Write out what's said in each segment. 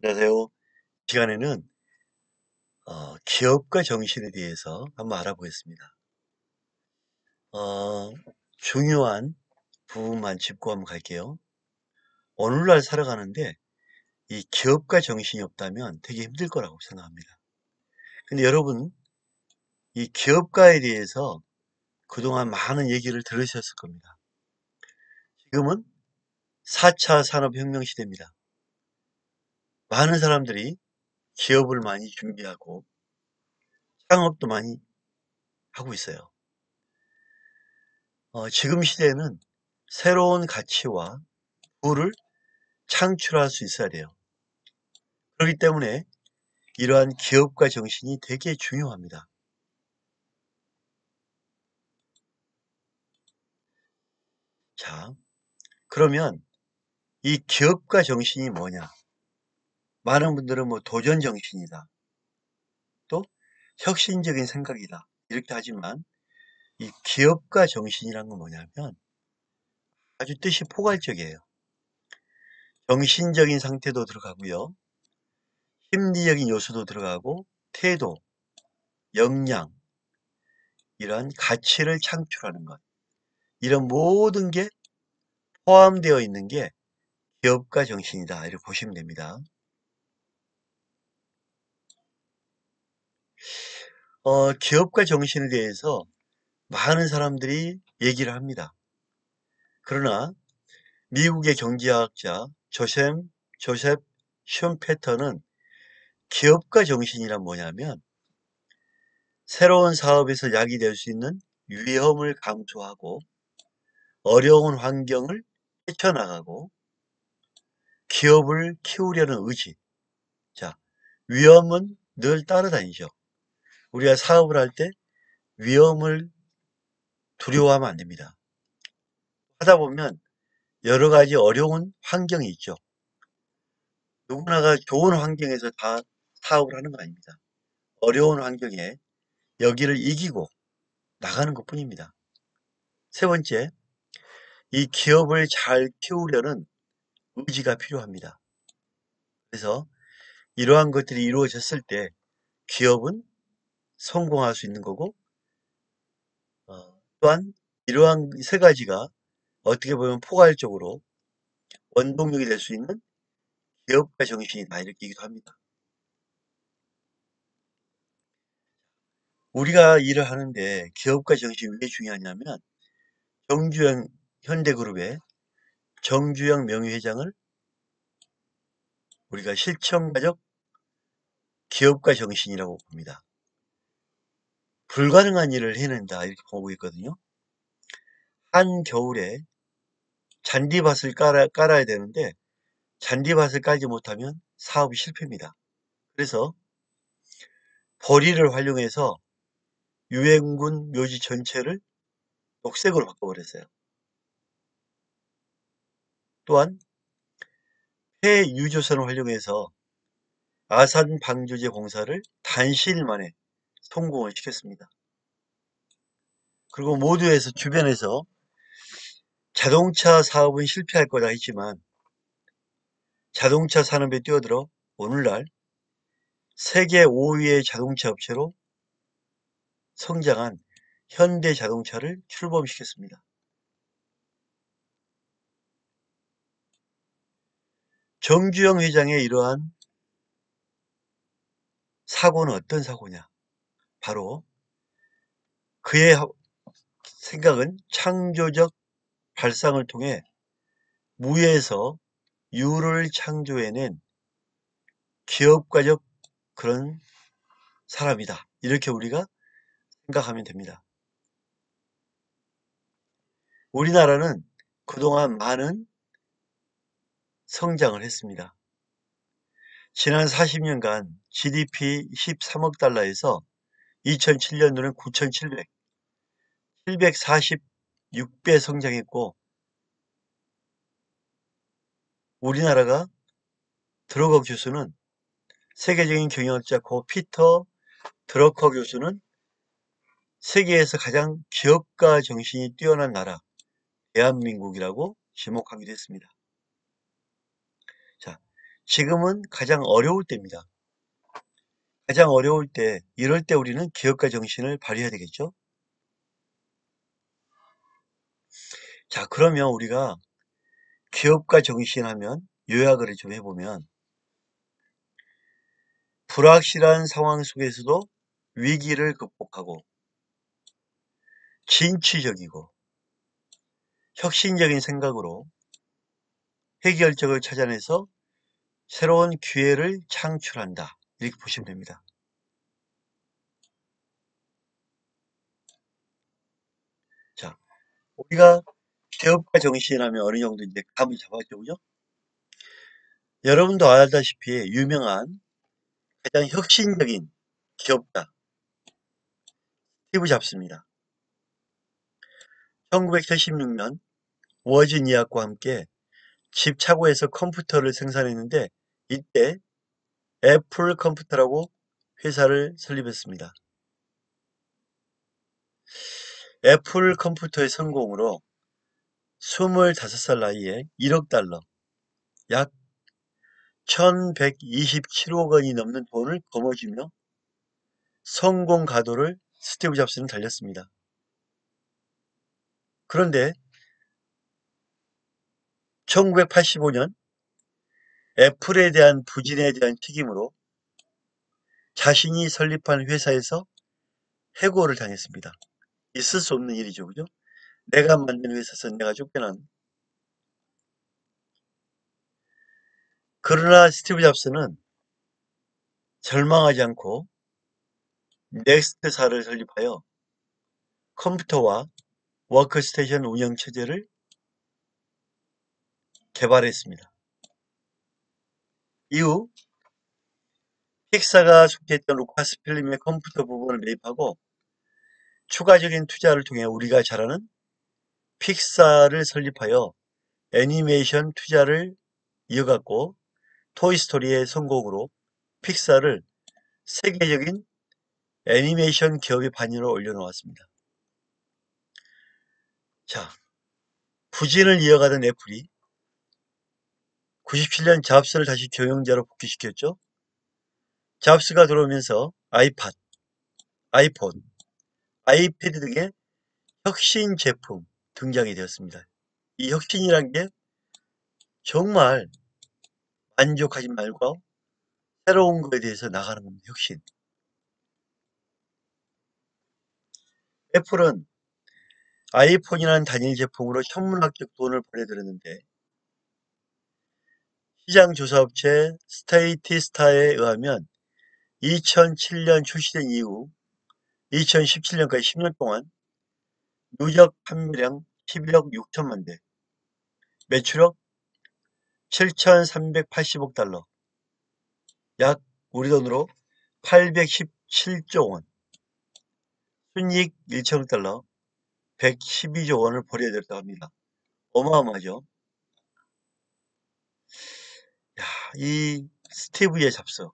안녕하세요. 이 시간에는 기업가 정신에 대해서 한번 알아보겠습니다. 어, 중요한 부분만 짚고 한번 갈게요. 오늘날 살아가는데 이 기업가 정신이 없다면 되게 힘들 거라고 생각합니다. 근데 여러분, 이 기업가에 대해서 그동안 많은 얘기를 들으셨을 겁니다. 지금은 4차 산업혁명 시대입니다. 많은 사람들이 기업을 많이 준비하고 창업도 많이 하고 있어요. 지금 시대에는 새로운 가치와 부를 창출할 수 있어야 돼요. 그렇기 때문에 이러한 기업가 정신이 되게 중요합니다. 자, 그러면 이 기업가 정신이 뭐냐? 많은 분들은 뭐 도전 정신이다. 또 혁신적인 생각이다. 이렇게 하지만 이 기업가 정신이란 건 뭐냐면 아주 뜻이 포괄적이에요. 정신적인 상태도 들어가고요. 심리적인 요소도 들어가고 태도, 역량, 이러한 가치를 창출하는 것. 이런 모든 게 포함되어 있는 게 기업가 정신이다. 이렇게 보시면 됩니다. 기업가 정신에 대해서 많은 사람들이 얘기를 합니다. 그러나 미국의 경제학자 조셉 슌페터는 기업가 정신이란 뭐냐면 새로운 사업에서 약이 될 수 있는 위험을 감수하고 어려운 환경을 헤쳐나가고 기업을 키우려는 의지. 자, 위험은 늘 따라다니죠. 우리가 사업을 할 때 위험을 두려워하면 안 됩니다. 하다 보면 여러 가지 어려운 환경이 있죠. 누구나가 좋은 환경에서 다 사업을 하는 거 아닙니다. 어려운 환경에 여기를 이기고 나가는 것 뿐입니다. 세 번째, 이 기업을 잘 키우려는 의지가 필요합니다. 그래서 이러한 것들이 이루어졌을 때 기업은 성공할 수 있는 거고, 또한 이러한 세 가지가 어떻게 보면 포괄적으로 원동력이 될 수 있는 기업가 정신이다. 이렇게 얘기도 합니다. 우리가 일을 하는데 기업가 정신이 왜 중요하냐면 정주영 현대그룹의 정주영 명예회장을 우리가 실천가적 기업가 정신이라고 봅니다. 불가능한 일을 해낸다 이렇게 보고 있거든요. 한겨울에 잔디밭을 깔아야 되는데 잔디밭을 깔지 못하면 사업이 실패입니다. 그래서 보리를 활용해서 유해군 묘지 전체를 녹색으로 바꿔버렸어요. 또한 폐유조선을 활용해서 아산 방조제 공사를 단시일 만에 성공을 시켰습니다. 그리고 모두에서 주변에서 자동차 사업은 실패할 거다 했지만 자동차 산업에 뛰어들어 오늘날 세계 5위의 자동차 업체로 성장한 현대자동차를 출범시켰습니다. 정주영 회장의 이러한 사고는 어떤 사고냐? 바로 그의 생각은 창조적 발상을 통해 무에서 유를 창조해낸 기업가적 그런 사람이다. 이렇게 우리가 생각하면 됩니다. 우리나라는 그동안 많은 성장을 했습니다. 지난 40년간 GDP 13억 달러에서 2007년도는 9,700, 746배 성장했고 우리나라가 드러거 교수는 세계적인 경영학자 고 피터 드러커 교수는 세계에서 가장 기업가 정신이 뛰어난 나라 대한민국이라고 지목하기도 했습니다. 자, 지금은 가장 어려울 때입니다. 가장 어려울 때, 이럴 때 우리는 기업가 정신을 발휘해야 되겠죠? 자, 그러면 우리가 기업가 정신 하면 요약을 좀 해보면 불확실한 상황 속에서도 위기를 극복하고 진취적이고 혁신적인 생각으로 해결책을 찾아내서 새로운 기회를 창출한다. 이렇게 보시면 됩니다. 자, 우리가 기업가 정신하면 어느 정도 이제 감을 잡았죠, 그죠? 여러분도 알다시피 유명한 가장 혁신적인 기업가 스티브 잡스입니다. 1976년 워지니아과 함께 집착오에서 컴퓨터를 생산했는데 이때 애플 컴퓨터라고 회사를 설립했습니다. 애플 컴퓨터의 성공으로 25살 나이에 1억 달러, 약 1127억 원이 넘는 돈을 거머쥐며 성공 가도를 스티브 잡스는 달렸습니다. 그런데 1985년 애플에 대한 부진에 대한 책임으로 자신이 설립한 회사에서 해고를 당했습니다. 있을 수 없는 일이죠. 그죠? 내가 만든 회사에서 내가 쫓겨난. 그러나 스티브 잡스는 절망하지 않고 넥스트사를 설립하여 컴퓨터와 워크스테이션 운영 체제를 개발했습니다. 이후 픽사가 속했던 루카스필름의 컴퓨터 부분을 매입하고 추가적인 투자를 통해 우리가 잘 아는 픽사를 설립하여 애니메이션 투자를 이어갔고 토이스토리의 성공으로 픽사를 세계적인 애니메이션 기업의 반열에 올려놓았습니다. 자, 부진을 이어가던 애플이 97년 잡스를 다시 경영자로 복귀시켰죠. 잡스가 들어오면서 아이팟, 아이폰, 아이패드 등의 혁신 제품 등장이 되었습니다. 이 혁신이란 게 정말 만족하지 말고 새로운 거에 대해서 나가는 겁니다. 혁신. 애플은 아이폰이라는 단일 제품으로 천문학적 돈을 벌여들였는데 시장 조사업체 스테이티스타에 의하면 2007년 출시된 이후 2017년까지 10년 동안 누적 판매량 11억 6천만 대, 매출액 7,380억 달러, 약 우리 돈으로 817조 원, 순이익 1천억 달러, 112조 원을 벌여들였다고 합니다. 어마어마하죠. 야, 이 스티브의 잡스.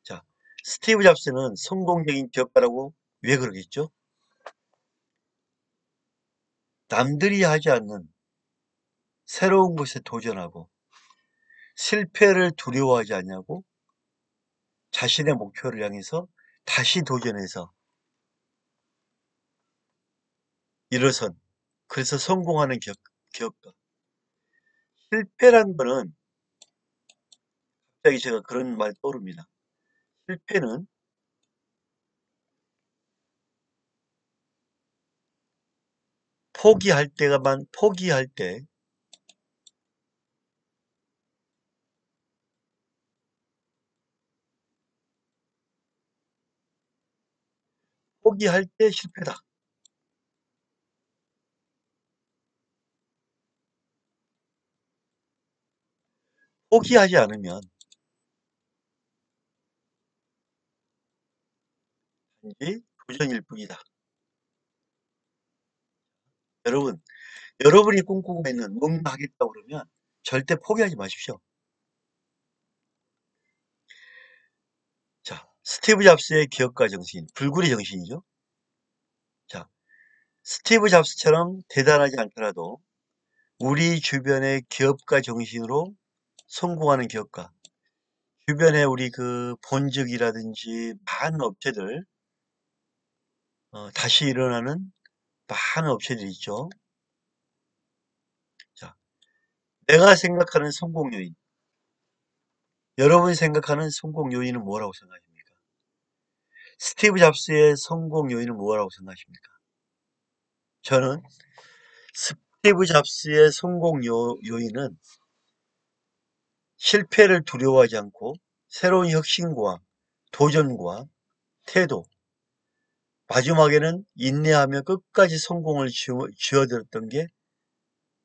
자, 스티브 잡스는 성공적인 기업가라고 왜 그러겠죠? 남들이 하지 않는 새로운 것에 도전하고 실패를 두려워하지 않냐고 자신의 목표를 향해서 다시 도전해서 일어선 그래서 성공하는 기업가. 실패란 거는 갑자기 제가 그런 말 떠오릅니다. 실패는 포기할 때가만 포기할 때 포기할 때 실패다. 포기하지 않으면 단지 도전일 뿐이다. 여러분, 여러분이 꿈꾸고 있는 뭔가 하겠다고 그러면 절대 포기하지 마십시오. 자, 스티브 잡스의 기업가 정신, 불굴의 정신이죠. 자, 스티브 잡스처럼 대단하지 않더라도 우리 주변의 기업가 정신으로 성공하는 기업가, 주변에 우리 그 본직이라든지 많은 업체들, 다시 일어나는 많은 업체들이 있죠. 자, 내가 생각하는 성공 요인, 여러분이 생각하는 성공 요인은 뭐라고 생각하십니까? 스티브 잡스의 성공 요인은 뭐라고 생각하십니까? 저는 스티브 잡스의 성공 요인은 실패를 두려워하지 않고 새로운 혁신과 도전과 태도, 마지막에는 인내하며 끝까지 성공을 쥐어들었던 게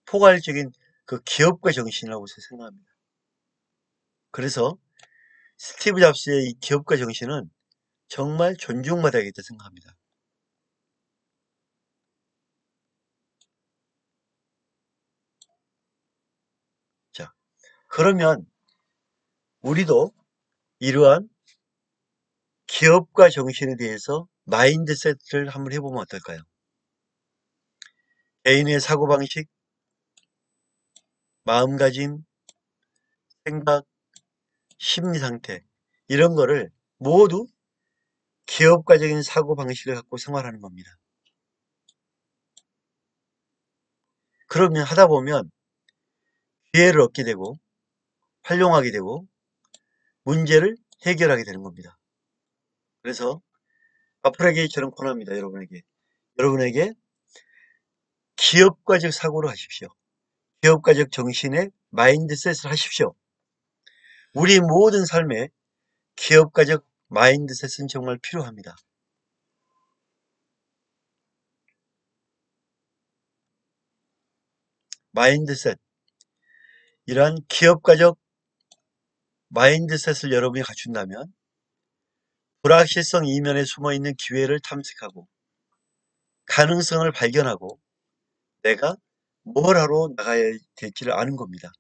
포괄적인 그 기업가 정신이라고 생각합니다. 그래서 스티브 잡스의 이 기업가 정신은 정말 존중받아야겠다 생각합니다. 자, 그러면 우리도 이러한 기업가 정신에 대해서 마인드셋을 한번 해보면 어떨까요? 개인의 사고방식, 마음가짐, 생각, 심리상태 이런 거를 모두 기업가적인 사고방식을 갖고 생활하는 겁니다. 그러면 하다 보면 기회를 얻게 되고 활용하게 되고 문제를 해결하게 되는 겁니다. 그래서 아프레게이처럼 권합니다. 여러분에게 기업가적 사고를 하십시오. 기업가적 정신의 마인드셋을 하십시오. 우리 모든 삶에 기업가적 마인드셋은 정말 필요합니다. 마인드셋, 이러한 기업가적 마인드셋을 여러분이 갖춘다면 불확실성 이면에 숨어있는 기회를 탐색하고 가능성을 발견하고 내가 뭘 하러 나가야 될지를 아는 겁니다.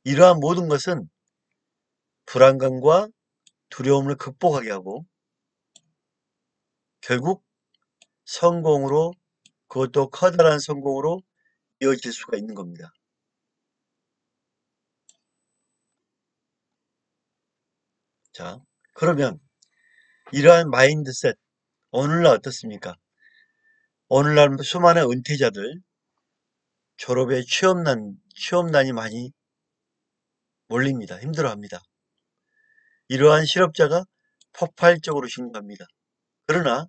이러한 모든 것은 불안감과 두려움을 극복하게 하고 결국 성공으로, 그것도 커다란 성공으로 이어질 수가 있는 겁니다. 자, 그러면 이러한 마인드셋, 오늘날 어떻습니까? 오늘날 수많은 은퇴자들, 졸업에 취업난이 많이 몰립니다. 힘들어합니다. 이러한 실업자가 폭발적으로 증가합니다. 그러나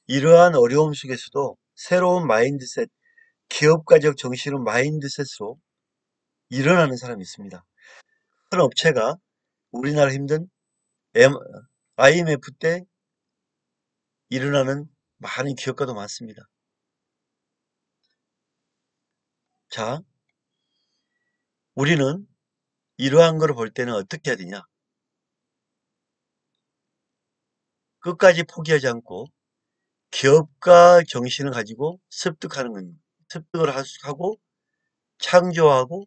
이러한 어려움 속에서도 새로운 마인드셋, 기업가적 정신의 마인드셋으로 일어나는 사람이 있습니다. 큰 업체가 우리나라 힘든 IMF 때 일어나는 많은 기업가도 많습니다. 자, 우리는 이러한 걸 볼 때는 어떻게 해야 되냐? 끝까지 포기하지 않고 기업가 정신을 가지고 습득을 하고 창조하고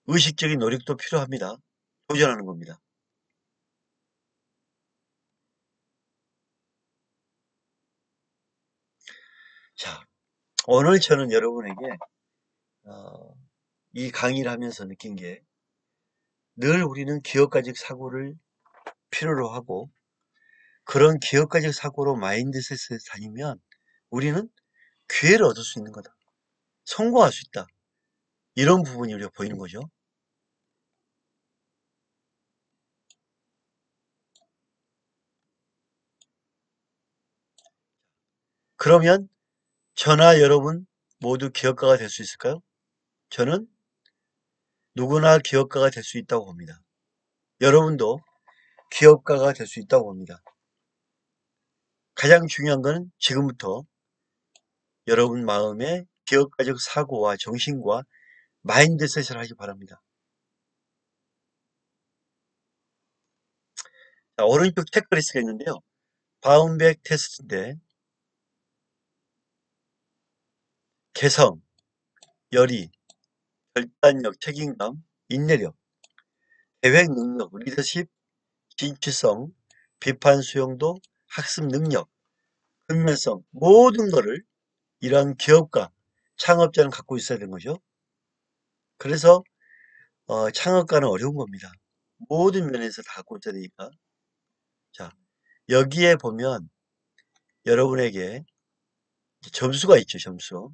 의식적인 노력도 필요합니다. 도전하는 겁니다. 자, 오늘 저는 여러분에게 어, 이 강의를 하면서 느낀 게 늘 우리는 기업가적 사고를 필요로 하고 그런 기업가적 사고로 마인드셋을 다니면 우리는 기회를 얻을 수 있는 거다. 성공할 수 있다. 이런 부분이 우리가 보이는 거죠. 그러면 저나 여러분 모두 기업가가 될 수 있을까요? 저는 누구나 기업가가 될 수 있다고 봅니다. 여러분도 기업가가 될 수 있다고 봅니다. 가장 중요한 것은 지금부터 여러분 마음에 기업가적 사고와 정신과 마인드셋을 하기 바랍니다. 자, 오른쪽 체크리스트가 있는데요. 바움백 테스트인데 개성, 열의, 결단력, 책임감, 인내력, 계획 능력, 리더십, 진취성, 비판 수용도, 학습 능력, 근면성 모든 것을 이러한 기업가, 창업자는 갖고 있어야 되는 거죠. 그래서 창업가는 어려운 겁니다. 모든 면에서 다 갖고 있어야 되니까. 자, 여기에 보면 여러분에게 점수가 있죠, 점수.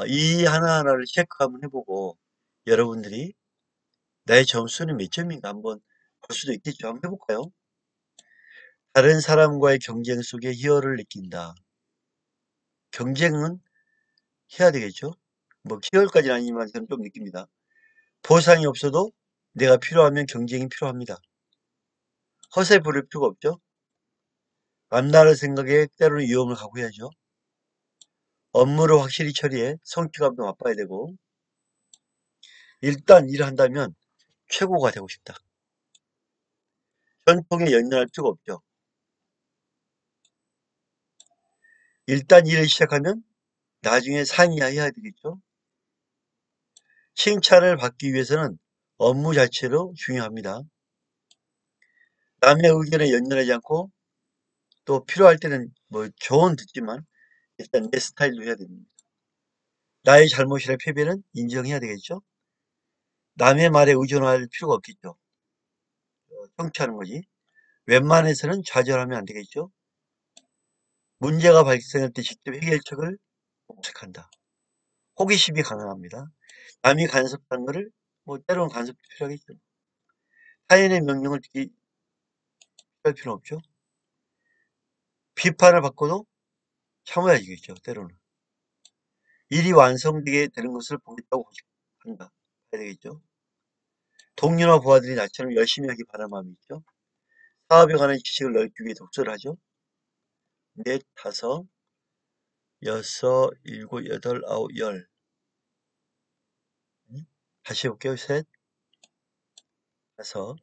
이 하나하나를 체크 한번 해보고 여러분들이 나의 점수는 몇 점인가 한번 볼 수도 있겠죠. 한번 해볼까요? 다른 사람과의 경쟁 속에 희열을 느낀다. 경쟁은 해야 되겠죠? 뭐 희열까지는 아니지만 저는 좀 느낍니다. 보상이 없어도 내가 필요하면 경쟁이 필요합니다. 허세 부릴 필요가 없죠? 남다를 생각에 때로는 위험을 각오해야죠. 업무를 확실히 처리해 성취감도 맛봐야 되고 일단 일을 한다면 최고가 되고 싶다. 전통에 연연할 필요가 없죠. 일단 일을 시작하면 나중에 상이해야 되겠죠. 칭찬을 받기 위해서는 업무 자체로 중요합니다. 남의 의견에 연연하지 않고 또 필요할 때는 뭐 조언 듣지만 일단 내 스타일로 해야 됩니다. 나의 잘못이나 패배는 인정해야 되겠죠. 남의 말에 의존할 필요가 없겠죠. 성취하는 거지. 웬만해서는 좌절하면 안 되겠죠. 문제가 발생할 때 직접 해결책을 모색한다. 호기심이 강합니다. 남이 간섭하는 것을 뭐 때로는 간섭도 필요하겠죠. 타인의 명령을 듣기 할 필요는 없죠. 비판을 받고도 참아야겠죠. 때로는. 일이 완성되게 되는 것을 보겠다고 한다. 해야 되겠죠. 동료나 부하들이 나처럼 열심히 하기 바라는 마음이 있죠. 사업에 관한 지식을 넓히기 위해 독서를 하죠. 넷, 다섯, 여섯, 일곱, 여덟, 아홉, 열. 다시 해볼게요. 셋, 다섯,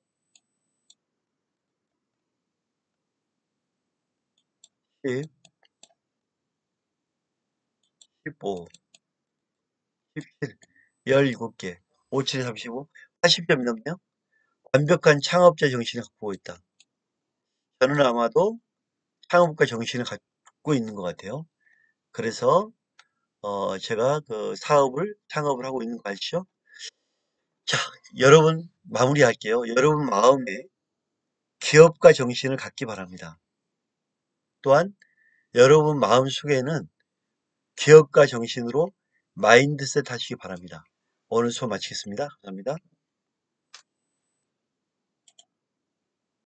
10, 15, 17, 17개. 5, 7, 35, 80점이 넘네요. 완벽한 창업자 정신을 갖고 있다. 저는 아마도 창업가 정신을 갖고 있는 것 같아요. 그래서 제가 그 사업을 창업을 하고 있는 거 아시죠? 자, 여러분 마무리할게요. 여러분 마음에 기업가 정신을 갖기 바랍니다. 또한 여러분 마음속에는 기업가 정신으로 마인드셋 하시기 바랍니다. 오늘 수업 마치겠습니다. 감사합니다.